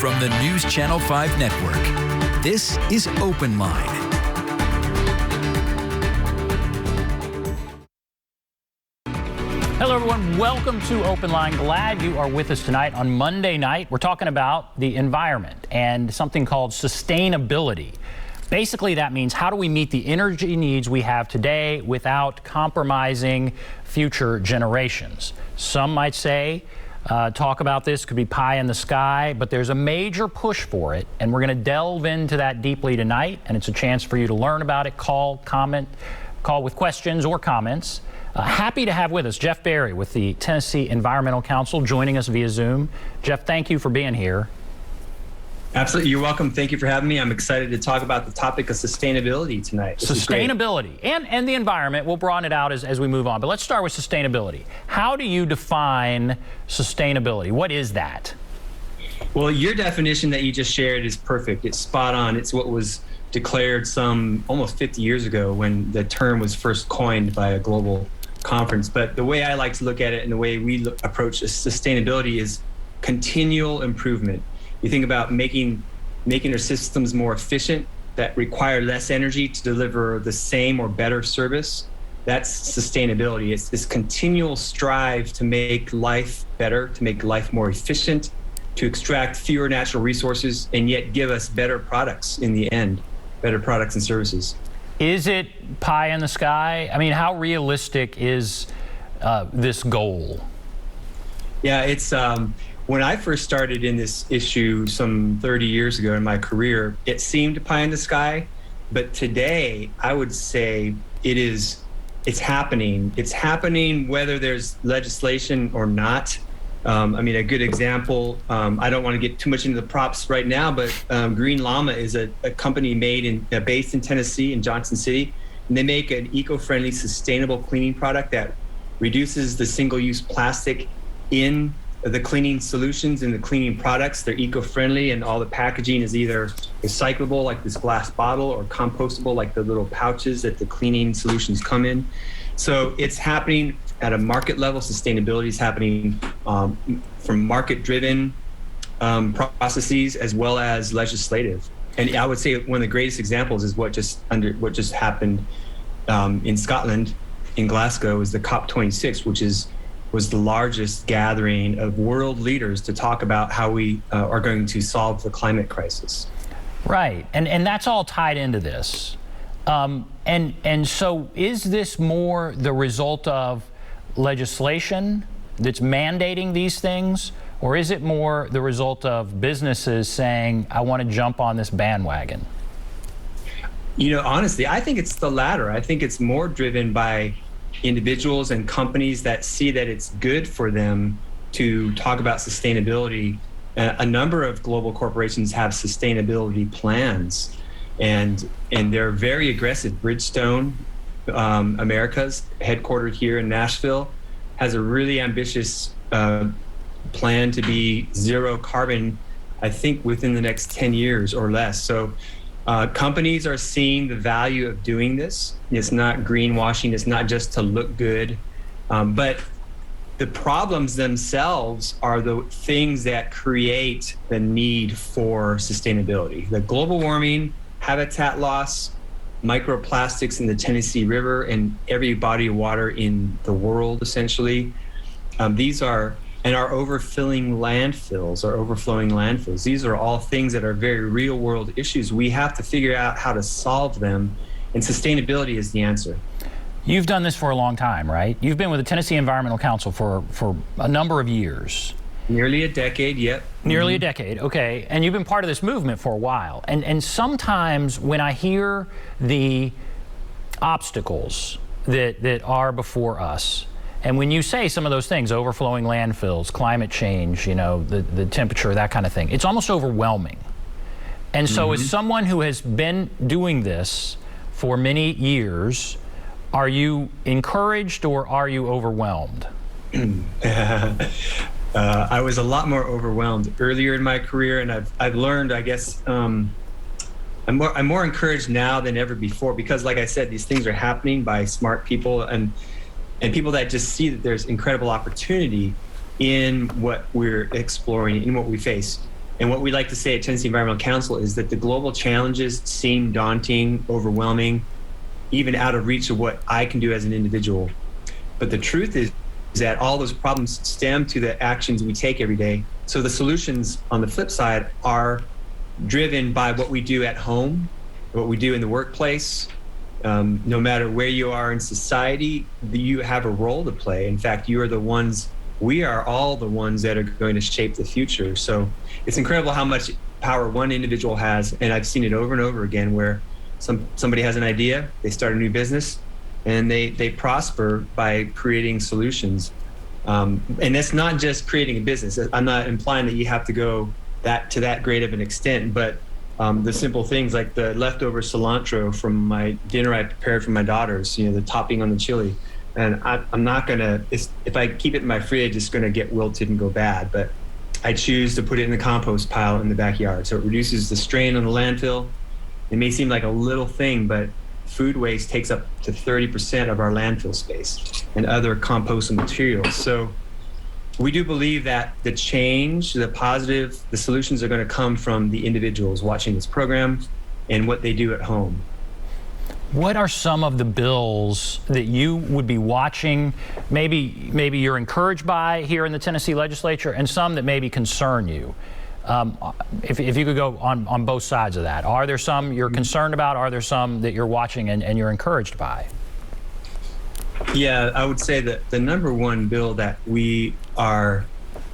From the News Channel 5 Network, this is OpenLine. Hello, everyone. Welcome to OpenLine. Glad you are with us tonight. On Monday night, we're talking about the environment and something called sustainability. Basically, that means how do we meet the energy needs we have today without compromising future generations? Some might say, talk about this could be pie in the sky, but there's a major push for it, and we're going to delve into that deeply tonight, and it's a chance for you to learn about it, call with questions or comments. Happy to have with us Jeff Barrie with the Tennessee Environmental Council joining us via Zoom. Jeff, thank you for being here. Absolutely. You're welcome. Thank you for having me. I'm excited to talk about the topic of sustainability tonight. Sustainability and the environment. We'll broaden it out as we move on. But let's start with sustainability. How do you define sustainability? What is that? Well, your definition that you just shared is perfect. It's spot on. It's what was declared some almost 50 years ago when the term was first coined by a global conference. But the way I like to look at it and the way we approach sustainability is continual improvement. You think about making our systems more efficient that require less energy to deliver the same or better service. That's sustainability. It's this continual strive to make life better, to make life more efficient, to extract fewer natural resources, and yet give us better products in the end, better products and services. Is it pie in the sky? I mean, how realistic is this goal? Yeah, it's when I first started in this issue some 30 years ago in my career, it seemed pie in the sky. But today, I would say it's happening. It's happening whether there's legislation or not. I mean, a good example, I don't want to get too much into the props right now, but Green Llama is a company based in Tennessee, in Johnson City. And they make an eco-friendly, sustainable cleaning product that reduces the single-use plastic in the cleaning solutions and the cleaning products. They're eco-friendly, and all the packaging is either recyclable, like this glass bottle, or compostable, like the little pouches that the cleaning solutions come in. So it's happening at a market level. Sustainability is happening from market-driven processes as well as legislative. And I would say one of the greatest examples is what just happened in Scotland, in Glasgow, is the COP26, which was the largest gathering of world leaders to talk about how we are going to solve the climate crisis. Right, and that's all tied into this. And so is this more the result of legislation that's mandating these things, or is it more the result of businesses saying, I want to jump on this bandwagon? You know, honestly, I think it's the latter. I think it's more driven by individuals and companies that see that it's good for them to talk about sustainability. A number of global corporations have sustainability plans, and they're very aggressive. Bridgestone Americas, headquartered here in Nashville, has a really ambitious plan to be zero carbon, I think, within the next 10 years or less. So companies are seeing the value of doing this. It's not greenwashing. It's not just to look good. But the problems themselves are the things that create the need for sustainability. The global warming, habitat loss, microplastics in the Tennessee River and every body of water in the world, essentially. And our overflowing landfills. These are all things that are very real world issues. We have to figure out how to solve them, and sustainability is the answer. You've done this for a long time, right? You've been with the Tennessee Environmental Council for a number of years. Nearly a decade, yep. Nearly a decade, okay. And you've been part of this movement for a while. And sometimes when I hear the obstacles that are before us, and when you say some of those things, overflowing landfills, climate change, you know, the temperature, that kind of thing, it's almost overwhelming. And so as someone who has been doing this for many years, are you encouraged or are you overwhelmed? I was a lot more overwhelmed earlier in my career, and I've learned, I guess, I'm more encouraged now than ever before, because like I said, these things are happening by smart people and people that just see that there's incredible opportunity in what we're exploring, in what we face. And what we like to say at Tennessee Environmental Council is that the global challenges seem daunting, overwhelming, even out of reach of what I can do as an individual. But the truth is that all those problems stem to the actions we take every day. So the solutions on the flip side are driven by what we do at home, what we do in the workplace. No matter where you are in society, you have a role to play. In fact, we are all the ones that are going to shape the future. So it's incredible how much power one individual has. And I've seen it over and over again where somebody has an idea, they start a new business, and they prosper by creating solutions. And that's not just creating a business. I'm not implying that you have to go to that great of an extent, but the simple things like the leftover cilantro from my dinner I prepared for my daughters, the topping on the chili. And I'm not gonna, if I keep it in my fridge, it's gonna get wilted and go bad, but I choose to put it in the compost pile in the backyard. So it reduces the strain on the landfill. It may seem like a little thing, but food waste takes up to 30% of our landfill space and other compostable materials. So we do believe that the change, the solutions are going to come from the individuals watching this program and what they do at home. What are some of the bills that you would be watching, maybe you're encouraged by here in the Tennessee legislature, and some that maybe concern you? If you could go on both sides of that. Are there some you're concerned about? Are there some that you're watching and you're encouraged by? Yeah, I would say that the number one bill that we are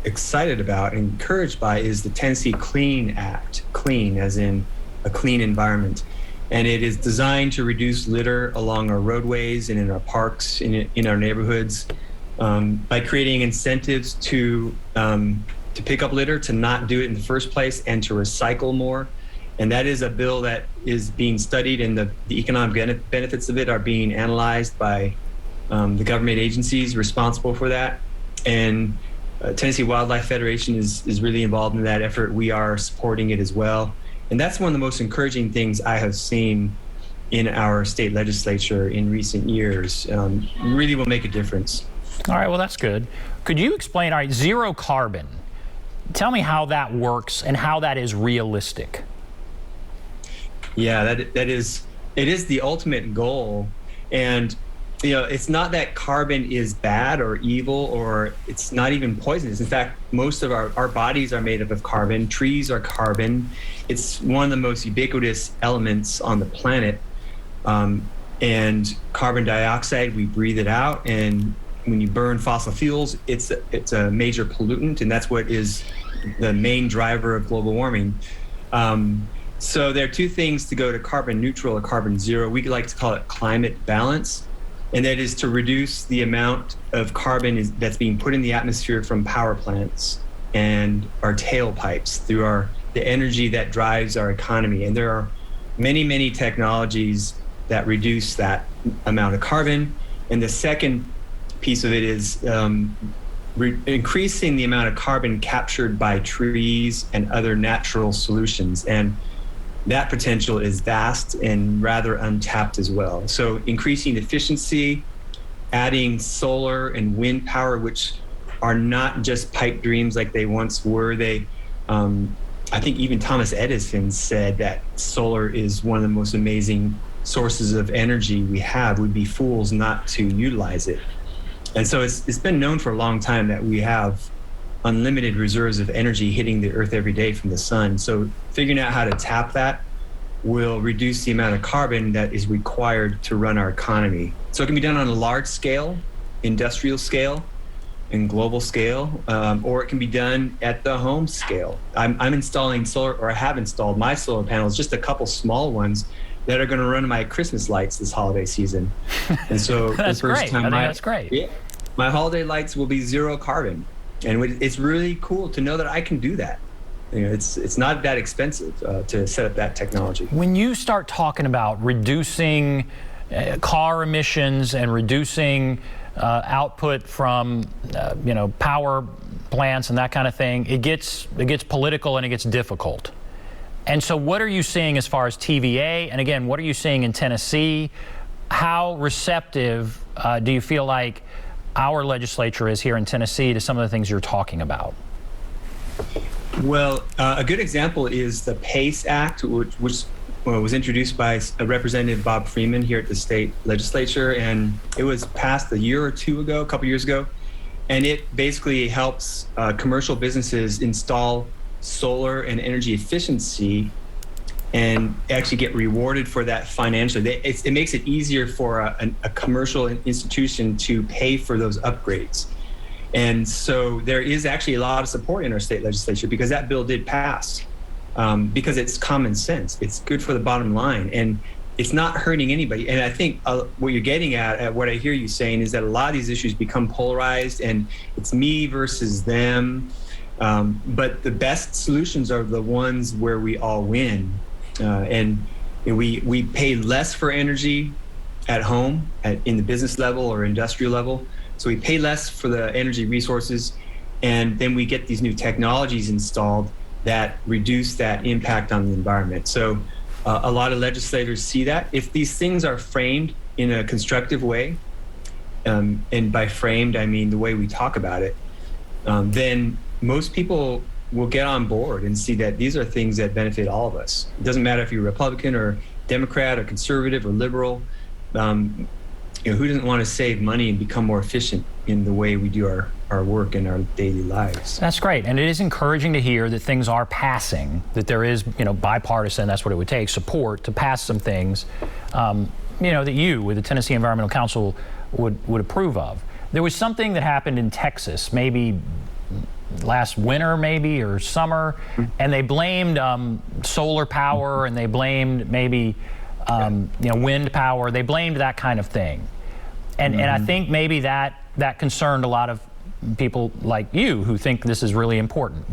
excited about and encouraged by is the Tennessee Clean Act. Clean as in a clean environment. And it is designed to reduce litter along our roadways and in our parks, in our neighborhoods, by creating incentives to pick up litter, to not do it in the first place, and to recycle more. And that is a bill that is being studied, and the economic benefits of it are being analyzed by the government agencies responsible for that. And Tennessee Wildlife Federation is really involved in that effort. We are supporting it as well. And that's one of the most encouraging things I have seen in our state legislature in recent years. Really will make a difference. All right, well, that's good. Could you explain, all right, zero carbon? Tell me how that works and how that is realistic. Yeah, it is the ultimate goal. And it's not that carbon is bad or evil, or it's not even poisonous. In fact, most of our bodies are made up of carbon. Trees are carbon. It's one of the most ubiquitous elements on the planet. And carbon dioxide, we breathe it out. And when you burn fossil fuels, it's a major pollutant, and that's what is the main driver of global warming. So there are two things to go to carbon neutral or carbon zero. We like to call it climate balance. And that is to reduce the amount of carbon that's being put in the atmosphere from power plants and our tailpipes through the energy that drives our economy. And there are many, many technologies that reduce that amount of carbon. And the second piece of it is increasing the amount of carbon captured by trees and other natural solutions. And that potential is vast and rather untapped as well. So increasing efficiency, adding solar and wind power, which are not just pipe dreams like they once were. I think even Thomas Edison said that solar is one of the most amazing sources of energy we have. We'd be fools not to utilize it. And so it's been known for a long time that we have unlimited reserves of energy hitting the earth every day from the sun. So figuring out how to tap that will reduce the amount of carbon that is required to run our economy. So it can be done on a large scale, industrial scale, and global scale, or it can be done at the home scale. I'm installing solar, or I have installed my solar panels, just a couple small ones that are going to run my Christmas lights this holiday season. And so that's the first great. time that's great. Yeah, my holiday lights will be zero carbon. And it's really cool to know that I can do that. It's not that expensive to set up that technology. When you start talking about reducing car emissions and reducing output from power plants and that kind of thing, it gets political and it gets difficult. And so what are you seeing as far as TVA? And again, what are you seeing in Tennessee? How receptive do you feel like our legislature is here in Tennessee to some of the things you're talking about? Well, a good example is the PACE Act, which was introduced by Representative Bob Freeman here at the state legislature, and it was passed a couple years ago, and it basically helps commercial businesses install solar and energy efficiency and actually get rewarded for that financially. It makes it easier for a commercial institution to pay for those upgrades. And so there is actually a lot of support in our state legislature because that bill did pass, because it's common sense. It's good for the bottom line, and it's not hurting anybody. And I think what you're getting at what I hear you saying is that a lot of these issues become polarized and it's me versus them. But the best solutions are the ones where we all win. And we pay less for energy at home, in the business level or industrial level. So we pay less for the energy resources, and then we get these new technologies installed that reduce that impact on the environment. So a lot of legislators see that. If these things are framed in a constructive way, and by framed, I mean the way we talk about it, then most people will get on board and see that these are things that benefit all of us. It doesn't matter if you're Republican or Democrat or conservative or liberal. Who doesn't want to save money and become more efficient in the way we do our work in our daily lives? That's great. And it is encouraging to hear that things are passing, that there is, bipartisan, that's what it would take, support to pass some things, that you, with the Tennessee Environmental Council, would approve of. There was something that happened in Texas, maybe last winter, maybe, or summer, and they blamed solar power, and they blamed maybe wind power. They blamed that kind of thing. And I think maybe that concerned a lot of people like you who think this is really important.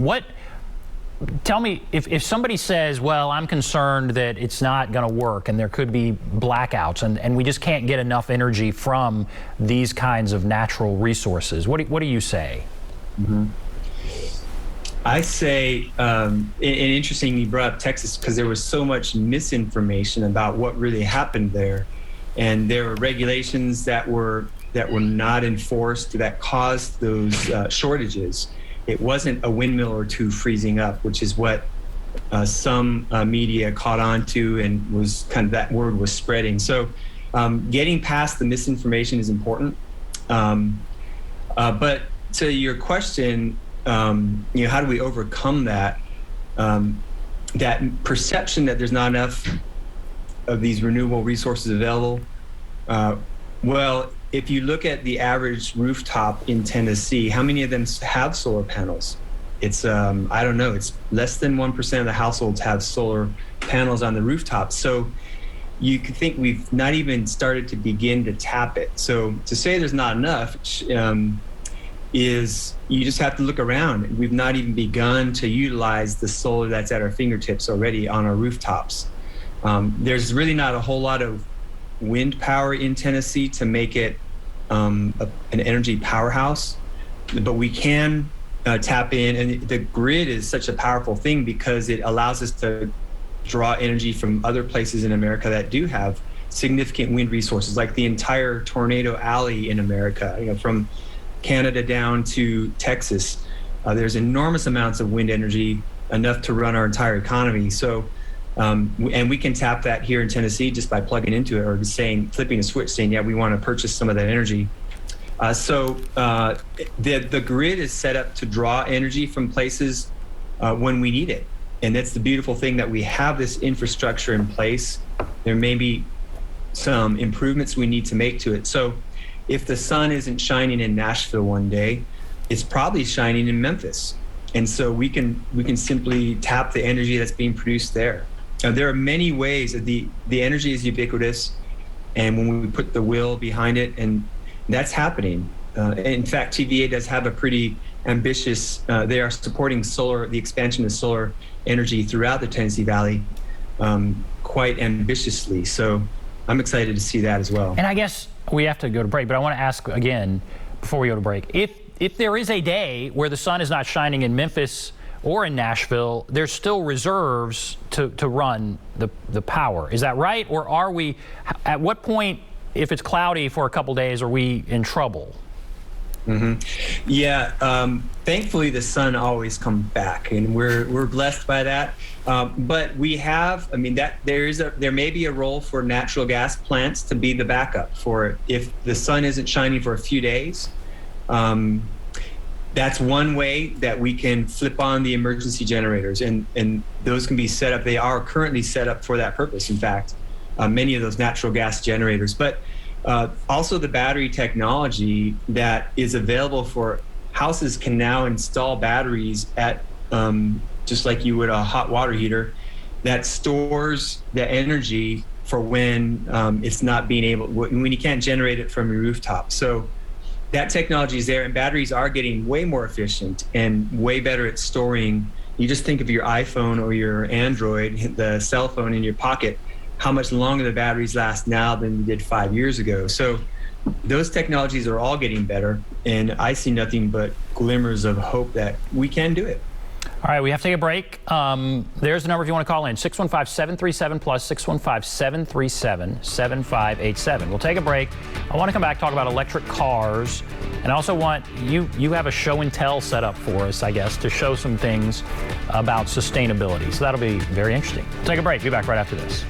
Tell me, if somebody says, well, I'm concerned that it's not going to work and there could be blackouts and we just can't get enough energy from these kinds of natural resources, what do you say? Mm-hmm. I say, and interesting you brought up Texas because there was so much misinformation about what really happened there. And there were regulations that were not enforced that caused those shortages. It wasn't a windmill or two freezing up, which is what some media caught on to, and was kind of that word was spreading. So getting past the misinformation is important. But to your question, how do we overcome that? That perception that there's not enough of these renewable resources available. Well, if you look at the average rooftop in Tennessee, how many of them have solar panels? It's, I don't know, it's less than 1% of the households have solar panels on the rooftop. So you could think we've not even started to begin to tap it. So to say there's not enough, is you just have to look around. We've not even begun to utilize the solar that's at our fingertips already on our rooftops. There's really not a whole lot of wind power in Tennessee to make it an energy powerhouse, but we can tap in, and the grid is such a powerful thing because it allows us to draw energy from other places in America that do have significant wind resources, like the entire Tornado Alley in America, from Canada down to Texas. There's enormous amounts of wind energy, enough to run our entire economy. So, and we can tap that here in Tennessee just by plugging into it or just flipping a switch, saying, yeah, we want to purchase some of that energy. So the grid is set up to draw energy from places when we need it. And that's the beautiful thing, that we have this infrastructure in place. There may be some improvements we need to make to it. So if the sun isn't shining in Nashville one day, it's probably shining in Memphis. And so we can simply tap the energy that's being produced there. There are many ways that the energy is ubiquitous, and when we put the will behind it, and that's happening. In fact, TVA does have a pretty ambitious, they are supporting the expansion of solar energy throughout the Tennessee Valley quite ambitiously. So I'm excited to see that as well. And I guess we have to go to break, but I want to ask again before we go to break, if there is a day where the sun is not shining in Memphis or in Nashville, there's still reserves to run the power. Is that right? Or are we, at what point, if it's cloudy for a couple days, are we in trouble? Yeah, thankfully the sun always comes back, and we're blessed by that. But we have, I mean, that there may be a role for natural gas plants to be the backup for it if the sun isn't shining for a few days. That's one way that we can flip on the emergency generators, and those can be set up. They are currently set up for that purpose. In fact, many of those natural gas generators, but also the battery technology that is available for houses can now install batteries at just like you would a hot water heater that stores the energy for when it's not being able, when you can't generate it from your rooftop. So that technology is there, and batteries are getting way more efficient and way better at storing. You just think of your iPhone or your Android, the cell phone in your pocket, how much longer the batteries last now than they did 5 years ago. So those technologies are all getting better, and I see nothing but glimmers of hope that we can do it. All right, we have to take a break. There's the number if you want to call in, 615-737-PLUS, 615-737-7587. We'll take a break. I want to come back, talk about electric cars, and I also want you have a show and tell set up for us, I guess, to show some things about sustainability. So that'll be very interesting. We'll take a break. Be back right after this.